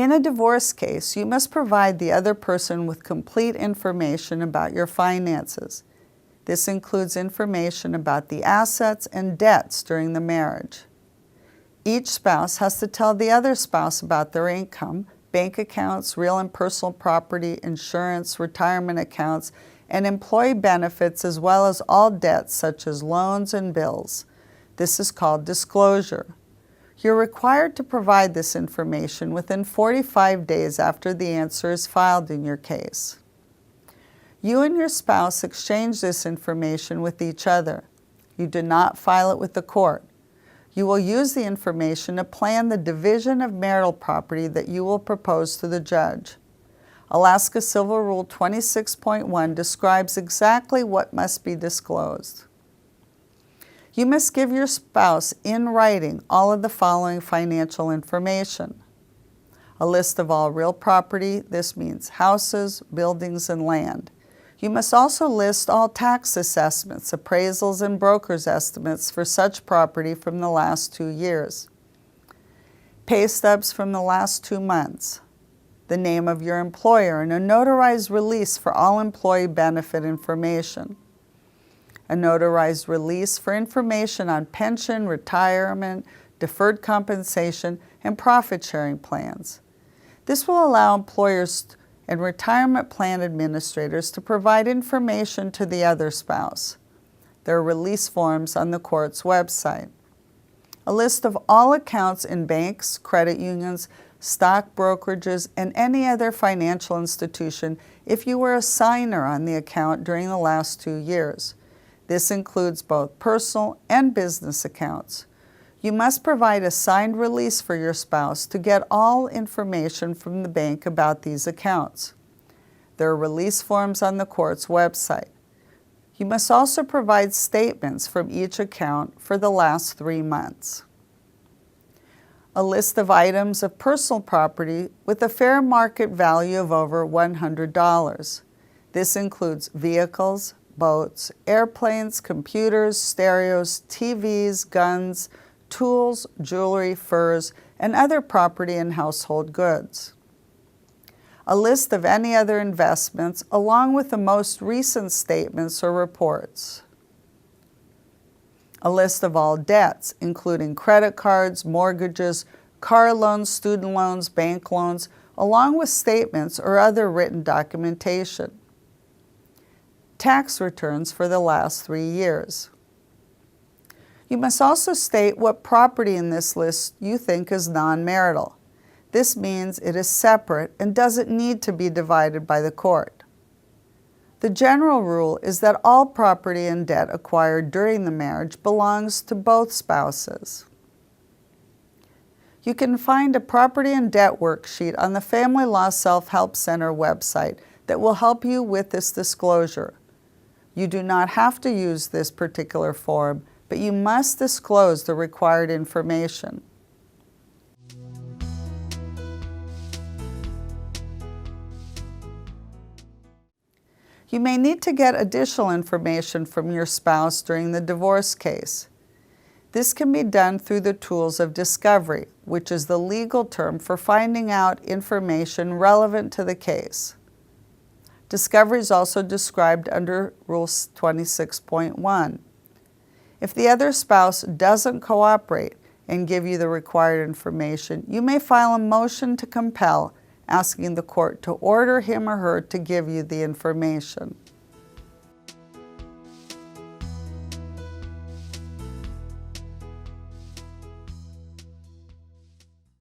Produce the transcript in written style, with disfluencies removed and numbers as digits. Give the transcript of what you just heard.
In a divorce case, you must provide the other person with complete information about your finances. This includes information about the assets and debts during the marriage. Each spouse has to tell the other spouse about their income, bank accounts, real and personal property, insurance, retirement accounts, and employee benefits, as well as all debts such as loans and bills. This is called disclosure. You're required to provide this information within 45 days after the answer is filed in your case. You and your spouse exchange this information with each other. You do not file it with the court. You will use the information to plan the division of marital property that you will propose to the judge. Alaska Civil Rule 26.1 describes exactly what must be disclosed. You must give your spouse in writing all of the following financial information: a list of all real property, this means houses, buildings, and land. You must also list all tax assessments, appraisals, and broker's estimates for such property from the last 2 years. Pay stubs from the last 2 months. The name of your employer and a notarized release for all employee benefit information. A notarized release for information on pension, retirement, deferred compensation, and profit-sharing plans. This will allow employers and retirement plan administrators to provide information to the other spouse. There are release forms on the court's website. A list of all accounts in banks, credit unions, stock brokerages, and any other financial institution if you were a signer on the account during the last 2 years. This includes both personal and business accounts. You must provide a signed release for your spouse to get all information from the bank about these accounts. There are release forms on the court's website. You must also provide statements from each account for the last 3 months. A list of items of personal property with a fair market value of over $100. This includes vehicles, boats, airplanes, computers, stereos, TVs, guns, tools, jewelry, furs, and other property and household goods. A list of any other investments along with the most recent statements or reports. A list of all debts, including credit cards, mortgages, car loans, student loans, bank loans, along with statements or other written documentation. Tax returns for the last 3 years. You must also state what property in this list you think is non-marital. This means it is separate and doesn't need to be divided by the court. The general rule is that all property and debt acquired during the marriage belongs to both spouses. You can find a property and debt worksheet on the Family Law Self-Help Center website that will help you with this disclosure. You do not have to use this particular form, but you must disclose the required information. You may need to get additional information from your spouse during the divorce case. This can be done through the tools of discovery, which is the legal term for finding out information relevant to the case. Discovery is also described under Rule 26.1. If the other spouse doesn't cooperate and give you the required information, you may file a motion to compel, asking the court to order him or her to give you the information.